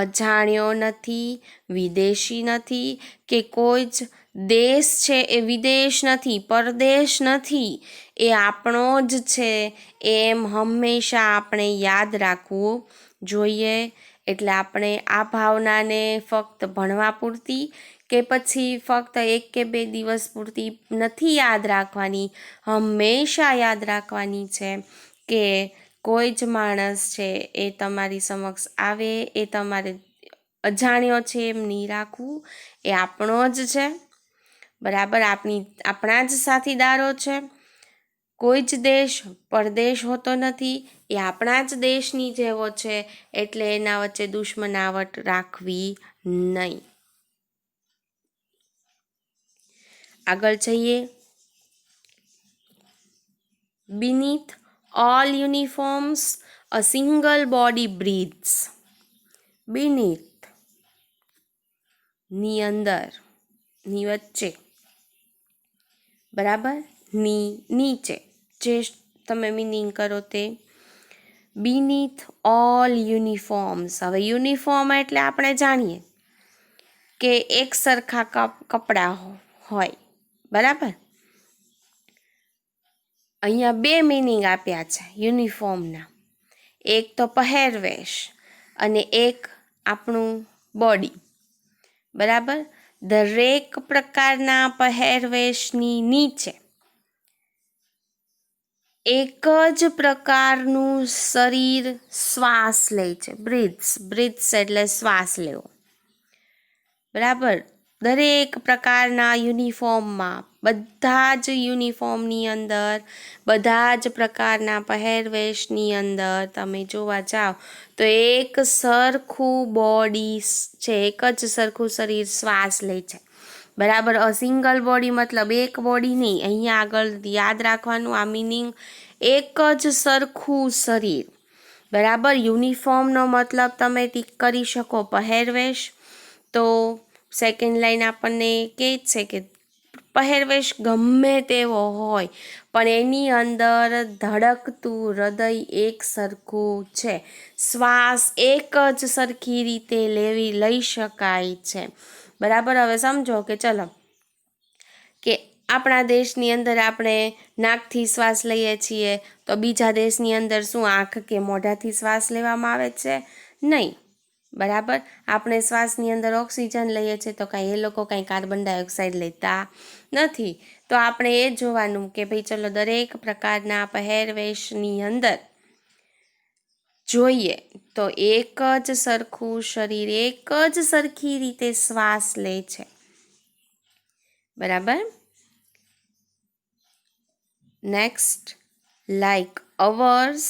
અજાણ્યો નથી, વિદેશી નથી, કે કોઈ જ દેશ છે એ વિદેશ નથી, પરદેશ નથી, એ આપણો જ છે, એમ હંમેશા આપણે યાદ રાખવું જોઈએ. એટલે આપણે આ ભાવનાને ફક્ત ભણવા પૂરતી કે પછી ફક્ત 1 કે 2 દિવસ પૂરતી નથી યાદ રાખવાની, હંમેશા યાદ રાખવાની છે કે કોઈ જ માણસ છે એ તમારી સમક્ષ આવે એ તમારે અજાણ્યો છે એમ નહીં રાખવું, એ આપણો જ છે, બરાબર, આપણા જ સાથીદારો છે. કોઈ જ દેશ પરદેશ હોતો નથી, એ આપણા જ દેશની જેવો છે, એટલે એના વચ્ચે દુશ્મનાવટ રાખવી નહીં. આગળ જઈએ. Beneath all uniforms, a single body breathes. Beneath, ની અંદર, ની વચ્ચે, બરાબર, ની નીચે, જે તમે મિનિંગ કરો તે. Beneath all uniforms. હવે યુનિફોર્મ એટલે આપણે જાણીએ કે એક સરખા કપડાં હોય, બરાબર. અહીંયા 2 મિનિંગ આપ્યા છે યુનિફોર્મના. એક તો પહેરવેશ અને એક આપણું બોડી, બરાબર. દરેક પ્રકારના પહેરવેશની નીચે એક જ પ્રકારનું શરીર શ્વાસ લે છે. બ્રીથ્સ એટલે શ્વાસ લેવો. બરાબર. દરેક પ્રકારના યુનિફોર્મમાં, બધા જ યુનિફોર્મની અંદર, બધા જ પ્રકારના પહેરવેશની અંદર તમે જોવા જાઓ તો એક સરખું બોડી છે, એક જ સરખું શરીર શ્વાસ લે છે. બરાબર. સિંગલ બોડી મતલબ એક બોડી નહીં. અહીંયા આગળ યાદ રાખવાનું આ મિનિંગ, એક જ સરખું શરીર. બરાબર. યુનિફોર્મનો મતલબ તમે ટીક કરી શકો પહેરવેશ. તો સેકન્ડ લાઈન આપણને કહે છે કે પહેરવેશ ગમે તેવો હોય પણ એની અંદર ધડકતું હૃદય એક સરખું છે. શ્વાસ એક જ સરખી રીતે લઈ શકાય છે. બરાબર. હવે સમજો કે ચલો કે આપણા દેશની અંદર આપણે નાકથી શ્વાસ લઈએ છીએ તો બીજા દેશની અંદર શું આંખ કે મોઢાથી શ્વાસ લેવામાં આવે છે? નહીં. બરાબર. આપણે શ્વાસની અંદર ઓક્સિજન લઈએ છીએ તો કાંઈ એ લોકો કાંઈ કાર્બન ડાયોક્સાઇડ લેતા નથી. તો આપણે એ જોવાનું કે ભાઈ ચલો દરેક પ્રકારના પહેરવેશની અંદર જોઈએ તો એક જ સરખું શરીર એક જ સરખી રીતે શ્વાસ લે છે. બરાબર. Next, like hours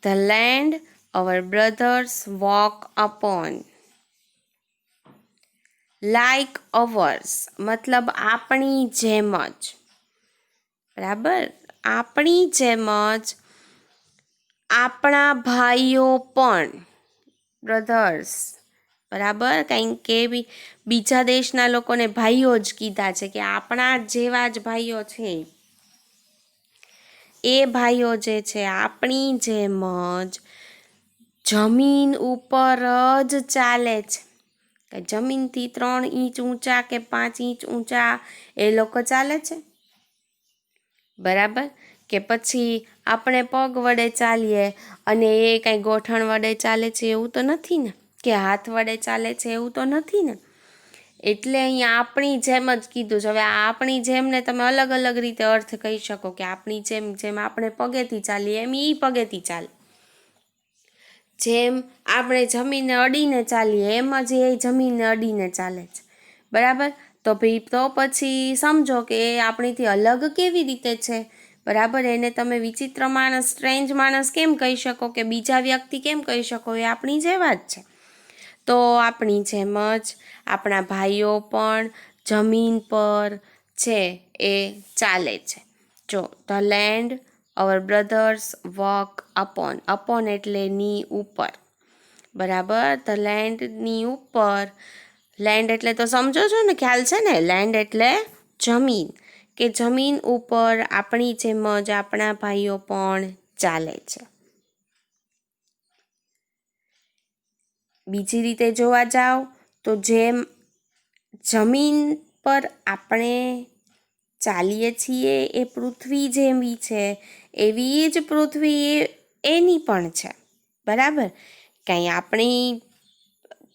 the land our brothers walk upon. Like hours મતલબ આપણી જેમ જ. બરાબર. આપણી જેમ જ આપણા ભાઈઓ પણ, બ્રધર્સ. બરાબર. કારણ કે બીજા દેશના લોકોને ભાઈઓ જ કીધા છે કે આપણા જેવા જ ભાઈઓ છે. એ ભાઈઓ જે છે આપણી જેમ જ જમીન ઉપર જ ચાલે છે. જમીનથી 3 ઇંચ ઊંચા કે 5 ઇંચ ઊંચા એ લોકો ચાલે છે. બરાબર. કે પછી આપણે પગ વડે ચાલીએ અને એ કાંઈ ગોઠણ વડે ચાલે છે એવું તો નથી ને, કે હાથ વડે ચાલે છે એવું તો નથી ને. એટલે અહીંયા આપણી જેમ જ કીધું છે. હવે આપણી જેમને તમે અલગ અલગ રીતે અર્થ કહી શકો કે આપણી જેમ આપણે પગેથી ચાલીએ એમ એ પગેથી ચાલે, જેમ આપણે જમીનને અડીને ચાલીએ એમ જ એ જમીનને અડીને ચાલે છે. બરાબર. તો પછી સમજો કે એ આપણીથી અલગ કેવી રીતે છે. બરાબર. એને તમે વિચિત્ર માણસ, સ્ટ્રેન્જ માણસ કેમ કહી શકો, કે બીજા વ્યક્તિ કેમ કહી શકો, એ આપણી જેવા જ છે. તો આપણી જેમ જ આપણા ભાઈઓ પણ જમીન પર છે એ ચાલે છે. જો the land our brothers walk upon. upon એટલે ની ઉપર. બરાબર. ધ લેન્ડની ઉપર. લેન્ડ એટલે તો સમજો છો ને, ખ્યાલ છે ને. લેન્ડ એટલે જમીન, કે જમીન ઉપર આપણી જેમ જ આપણા ભાઈઓ પણ ચાલે છે. બીજી રીતે જોવા જાઓ તો જેમ જમીન પર આપણે ચાલીએ છીએ એ પૃથ્વી જેવી છે, એવી જ પૃથ્વી એની પણ છે. બરાબર. કાંઈ આપણી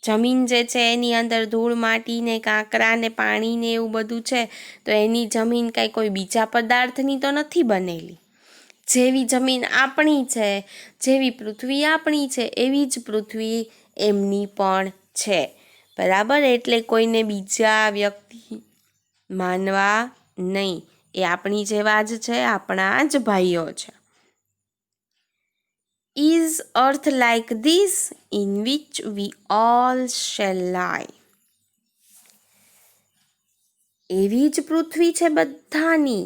જમીન જે છે એની અંદર ધૂળ, માટી ને કાંકરા ને પાણી ને એવું બધું છે, તો એની જમીન કાંઈ કોઈ બીજા પદાર્થની તો નથી બનેલી. જેવી જમીન આપણી છે, જેવી પૃથ્વી આપણી છે, એવી જ પૃથ્વી એમની પણ છે. બરાબર. એટલે કોઈને બીજા વ્યક્તિ માનવા નહીં. એ આપણી જેવા જ છે, આપણા જ ભાઈઓ છે. Is earth like this in which we all shall lie. એવી જ પૃથ્વી છે બધાની.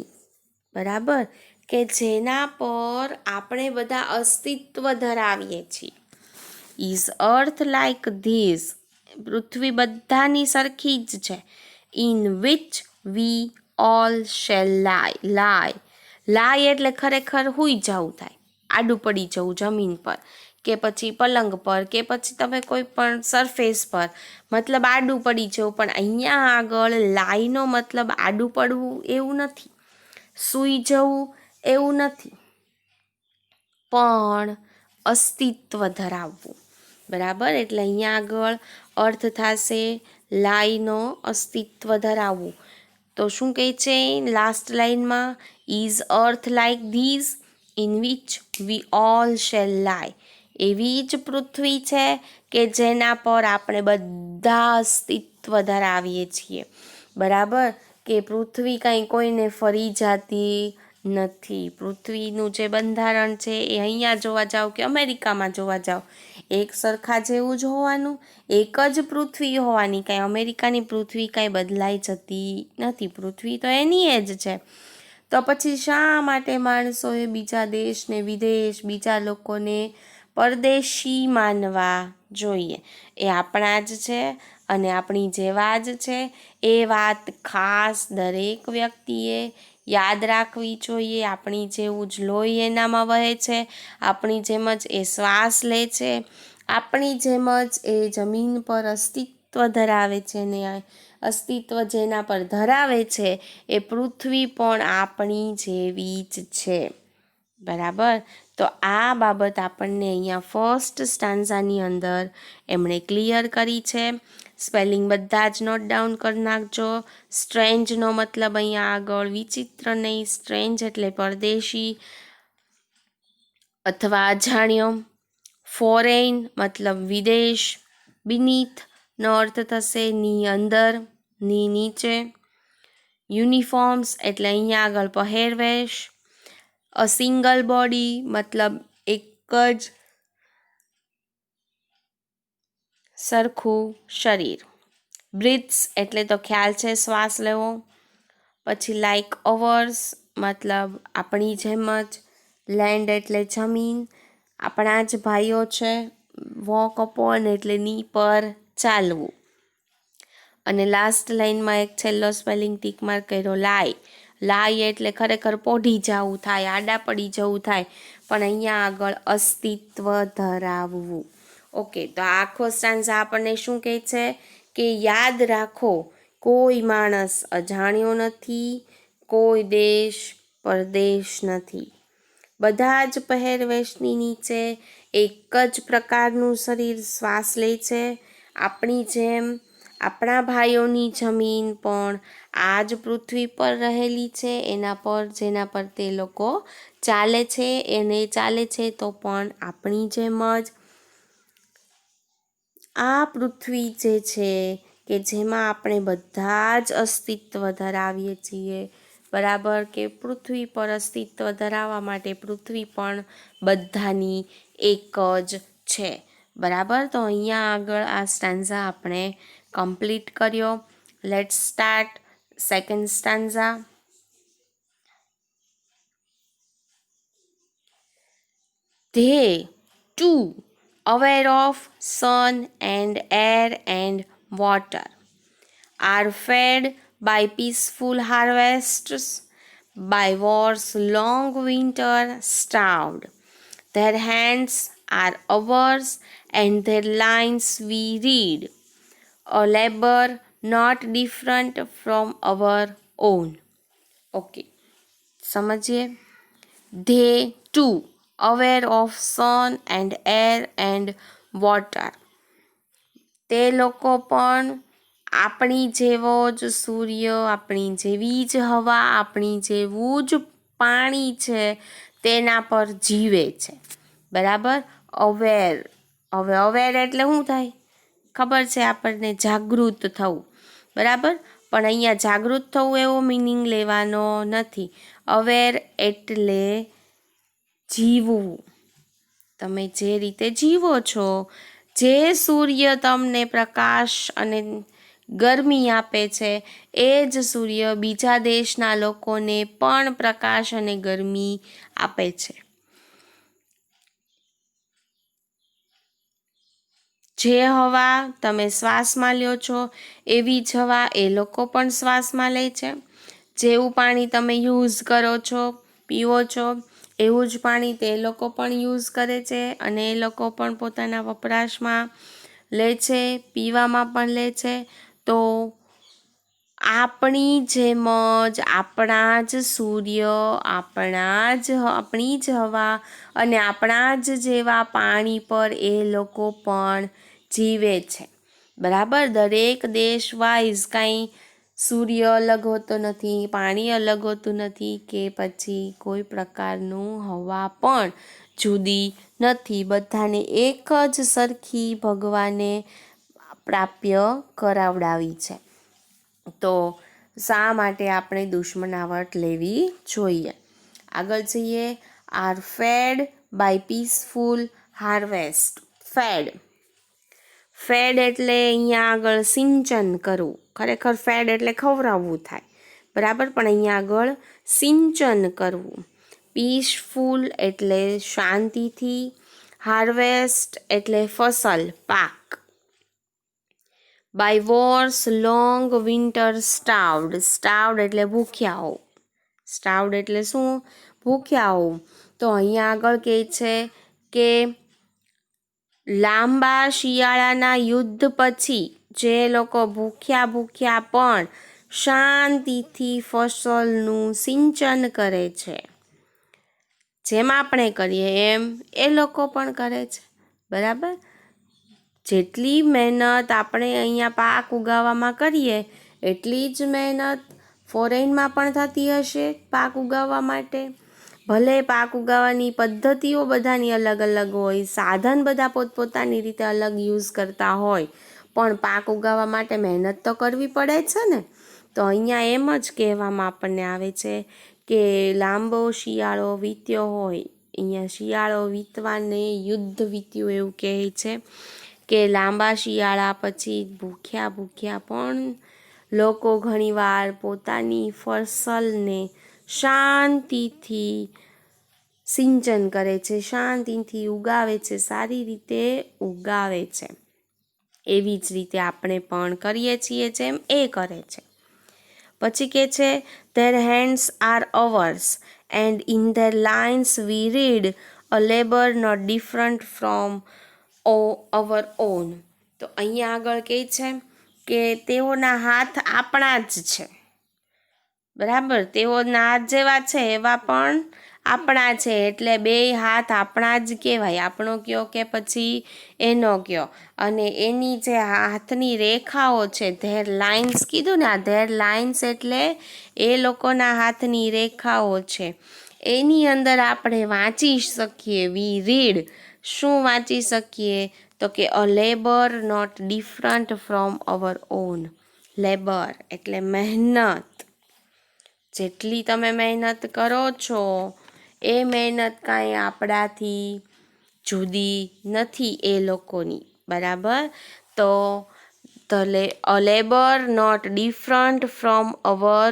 બરાબર. કે જેના પર આપણે બધા અસ્તિત્વ ધરાવીએ છીએ. Is earth like this. પૃથ્વી બધાની સરખી જ છે. In which we all shall lie. lie એટલે ખરેખર હુઈ જવું થાય, આડું પડી જવું જમીન પર, કે પછી પલંગ પર, કે પછી તમે કોઈ પણ સરફેસ પર, મતલબ આડું પડી જવું. પણ અહીંયા આગળ લાઈનો મતલબ આડું પડવું એવું નથી, સૂઈ જવું એવું નથી, પણ અસ્તિત્વ ધરાવવું. બરાબર. એટલે અહીંયા આગળ અર્થ થશે લાઈનો અસ્તિત્વ ધરાવવું. તો શું કહે છે લાસ્ટ લાઈનમાં? Is earth like these in which we all shall lie. એવી જ પૃથ્વી છે કે જેના પર આપણે બધા અસ્તિત્વ ધરાવીએ છીએ. બરાબર, કે પૃથ્વી કાંઈ કોઈને ફરી જાતી નથી. પૃથ્વીનું જે બંધારણ છે એ અહીંયા જોવા જાવ કે અમેરિકામાં જોવા જાવ, એક સરખા જેવું જ હોવાનું, એક જ પૃથ્વી હોવાની. કાંઈ અમેરિકાની પૃથ્વી કાંઈ બદલાઈ જતી નથી. પૃથ્વી તો એની જ છે. તો પછી શા માટે માણસોએ બીજા દેશ ને વિદેશ, બીજા લોકોને પરદેશી માનવા જોઈએ? એ આપણા જ છે અને આપણી જેવા જ છે. એ વાત ખાસ દરેક વ્યક્તિએ યાદ રાખવી જોઈએ. આપણી જેવું જ લોહી એનામાં વહે છે, આપણી જેમ જ એ શ્વાસ લે છે, આપણી જેમ જ એ જમીન પર અસ્તિત્વ ધરાવે છે ને અસ્તિત્વ જેના પર ધરાવે છે એ પૃથ્વી પણ આપણી જેવી જ છે. બરાબર, તો આ બાબત આપણને અહીંયા ફર્સ્ટ સ્ટાન્ઝાની અંદર એમણે ક્લિયર કરી છે. સ્પેલિંગ બધા જ નોટ ડાઉન કરી નાખજો. સ્ટ્રેન્જનો મતલબ અહીંયા આગળ વિચિત્ર નહીં, સ્ટ્રેન્જ એટલે પરદેશી અથવા અજાણ્યો. ફોરેન મતલબ વિદેશ. બીનીથનો અર્થ થશે ની અંદર, ની નીચે. યુનિફોર્મ્સ એટલે અહીંયા આગળ પહેરવેશ. અ સિંગલ બોડી મતલબ એક જ સરખું શરીર. બ્રીથ્સ એટલે તો ખ્યાલ છે શ્વાસ લેવો. પછી લાઈક અવર્સ મતલબ આપણી જેમ જ. લેન્ડ એટલે જમીન, આપણા જ ભાઈઓ છે. વોક અપોન એટલે ની પર ચાલવું. અને લાસ્ટ લાઈનમાં એક છેલ્લો સ્પેલિંગ ટીક માર્ક કર્યો, લાય. લાય એટલે ખરેખર પોઢી જવું થાય, આડા પડી જવું થાય, પણ અહીંયા આગળ અસ્તિત્વ ધરાવવું. ઓકે, તો આખો સ્ટાન્ઝા આપણને શું કહે છે કે યાદ રાખો, કોઈ માણસ અજાણ્યો નથી, કોઈ દેશ પરદેશ નથી. બધા જ પહેરવેશની નીચે એક જ પ્રકારનું શરીર શ્વાસ લે છે. આપણી જેમ આપણા ભાઈઓની જમીન પણ આ જ પૃથ્વી પર રહેલી છે, એના પર જેના પર તે લોકો ચાલે છે, એને ચાલે છે તો પણ આપણી જેમ જ. આ પૃથ્વી જે છે કે જેમાં આપણે બધા જ અસ્તિત્વ ધરાવીએ છીએ. બરાબર, કે પૃથ્વી પર અસ્તિત્વ ધરાવવા માટે પૃથ્વી પણ બધાની એક જ છે. બરાબર, તો અહીંયા આગળ આ સ્ટાન્ઝા આપણે કમ્પ્લીટ કર્યો. Let's start second stanza. They too, aware of sun and air and water, are fed by peaceful harvests, by war's long winter starved. Their hands are ours and their lines we read, a labor not different from our own. Okay, समझिए. They too, aware of sun and air and water. તે લોકો પણ આપણી જેવો જ સૂર્ય, આપણી જેવી જ હવા, આપણી જેવું જ પાણી છે તેના પર જીવે છે. બરાબર, અવેર. હવે અવેર એટલે શું થાય ખબર છે આપણને? જાગૃત થવું. બરાબર, પણ અહીંયા જાગૃત થવું એવો મિનિંગ લેવાનો નથી. અવેર એટલે જીવવું. તમે જે રીતે જીવો છો, જે સૂર્ય તમને પ્રકાશ અને ગરમી આપે છે, એ જ સૂર્ય બીજા દેશના લોકોને પણ પ્રકાશ અને ગરમી આપે છે. જે હવા તમે શ્વાસમાં લ્યો છો એવી જ હવા એ લોકો પણ શ્વાસમાં લે છે. જેવું પાણી તમે યુઝ કરો છો, પીવો છો, એવું જ પાણી તે લોકો પણ યુઝ કરે છે અને એ લોકો પણ પોતાના વપરાશમાં લે છે, પીવામાં પણ લે છે. તો આપણી જેમ જ આપણા જ સૂર્ય, આપણી જ હવા અને આપણા જ જેવા પાણી પર એ લોકો પણ જીવે છે. બરાબર. દરેક દેશ વાઇઝ કાંઈ સૂર્ય અલગ હોતો નથી, પાણી અલગ હોતું નથી, કે પછી કોઈ પ્રકારનું હવા પણ જુદી નથી. બધાને એક જ સરખી ભગવાને પ્રાપ્ય કરાવડાવી છે. તો શા માટે આપણે દુશ્મનાવટ લેવી જોઈએ? આગળ જઈએ. Are fed by peaceful harvest. Fed એટલે અહીંયા આગળ સિંચન કરવું. ખરેખર ફેડ એટલે ખવડાવવું થાય, બરાબર, પણ અહીંયા આગળ સિંચન કરવું. પીસફુલ એટલે શાંતિથી. હાર્વેસ્ટ એટલે ફસલ, પાક. બાય વોર્સ લોંગ વિન્ટર સ્ટાર્વડ એટલે ભૂખ્યા હોવ. સ્ટાર્વડ એટલે શું? ભૂખ્યા હોવ. તો અહીંયા આગળ કહે છે કે લાંબા શિયાળાના યુદ્ધ પછી જે લોકો ભૂખ્યા પણ શાંતિથી ફસલનું સિંચન કરે છે, જેમ આપણે કરીએ એમ એ લોકો પણ કરે છે, બરાબર. જેટલી મહેનત આપણે અહીંયા પાક ઉગાવવામાં કરીએ એટલી જ મહેનત ફોરેનમાં પણ થતી હશે પાક ઉગાવવા માટે. ભલે પાક ઉગાવવાની પદ્ધતિઓ બધાની અલગ અલગ હોય, સાધન બધા પોતપોતાની રીતે અલગ યુઝ કરતા હોય, પણ પાક ઉગાવવા માટે મહેનત તો કરવી પડે છે ને. તો અહીંયા એમ જ કહેવામાં આપણને આવે છે કે લાંબો શિયાળો વીત્યો હોય, અહીંયા શિયાળો વીતવાને યુદ્ધ વીત્યું એવું કહે છે કે લાંબા શિયાળા પછી ભૂખ્યા પણ લોકો ઘણીવાર પોતાની ફસલને શાંતિથી સિંચન કરે છે, શાંતિથી ઉગાવે છે, સારી રીતે ઉગાવે છે. એવી જ રીતે આપણે પણ કરીએ છીએ જેમ એ કરે છે. પછી કહે છે their hands are ours and in their lines we read a labour not different from our own. તો અહીંયા આગળ કહે છે કે તેઓના હાથ આપણા જ છે, બરાબર. તેઓના હાથ જેવા છે એવા પણ આપણા છે, એટલે બે હાથ આપણા જ કહેવાય. આપણો કયો કે પછી એનો કયો. અને એની જે હાથની રેખાઓ છે, ધેર લાઇન્સ કીધું ને, આ ધેર લાઇન્સ એટલે એ લોકોના હાથની રેખાઓ છે, એની અંદર આપણે વાંચી શકીએ. વી રીડ, શું વાંચી શકીએ? તો કે a labour not different from our own. Labour એટલે મહેનત. જેટલી તમે મહેનત કરો છો એ મહેનત કાંઈ આપણાથી જુદી નથી એ લોકોની, બરાબર. તો a labour not different from our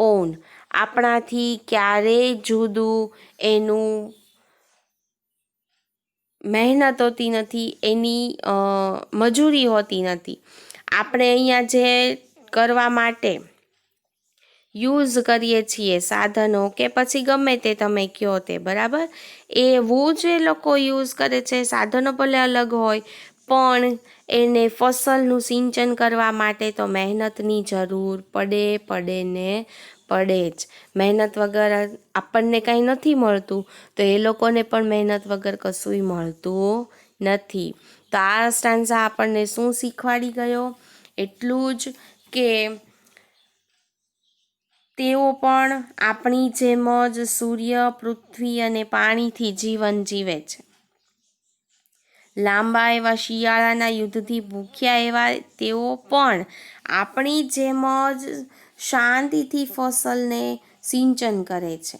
own, આપણાથી ક્યારેય જુદું એનું મહેનત હોતી નથી, એની મજૂરી હોતી નથી. આપણે અહીંયા જે કરવા માટે યુઝ કરીએ છીએ સાધનો કે પછી ગમે તે તમે કહો તે, બરાબર, એવું જ એ લોકો યુઝ કરે છે. સાધનો ભલે અલગ હોય પણ એને ફસલનું સિંચન કરવા માટે તો મહેનતની જરૂર પડે જ. મહેનત વગર આપણને કાંઈ નથી મળતું, તો એ લોકોને પણ મહેનત વગર કશુંય મળતું નથી. તો આ સ્ટાન્ઝા આપણને શું શીખવાડી ગયો? એટલું જ કે તેઓ પણ આપણી જેમ જ સૂર્ય, પૃથ્વી અને પાણીથી જીવન જીવે છે. લાંબા એવા શિયાળાના યુદ્ધથી ભૂખ્યા એવા તેઓ પણ આપણી જેમ જ શાંતિથી ફસલને સિંચન કરે છે.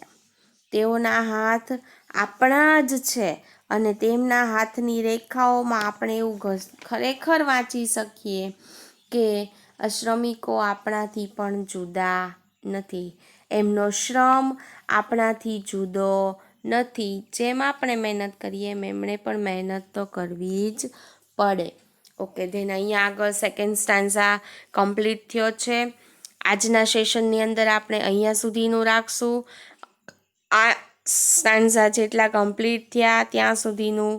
તેઓના હાથ આપણા જ છે અને તેમના હાથની રેખાઓમાં આપણે એવું ખરેખર વાંચી શકીએ કે આ શ્રમિકો આપણાથી પણ જુદા નથી, એમનો શ્રમ આપણાથી જુદો નથી. જેમ આપણે મહેનત કરીએ એમ એમણે પણ મહેનત તો કરવી જ પડે. ઓકે, ધેન અહીંયા આગળ સેકન્ડ સ્ટાન્ઝા કમ્પ્લીટ થયો છે. આજના સેશનની અંદર આપણે અહીંયા સુધીનું રાખશું. આ સ્ટાન્ઝા જેટલા કમ્પ્લીટ થયા ત્યાં સુધીનું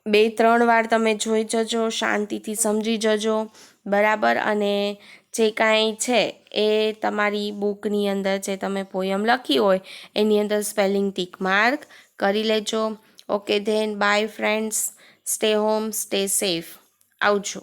2-3 વાર તમે જોઈ જજો, શાંતિથી સમજી જજો, બરાબર. અને જે કાંઈ છે એ તમારી બુકની અંદર જે તમે પોયમ લખી હોય એની અંદર સ્પેલિંગ ટીક માર્ક કરી લેજો. Okay then by friends, stay home, stay safe. આવજો.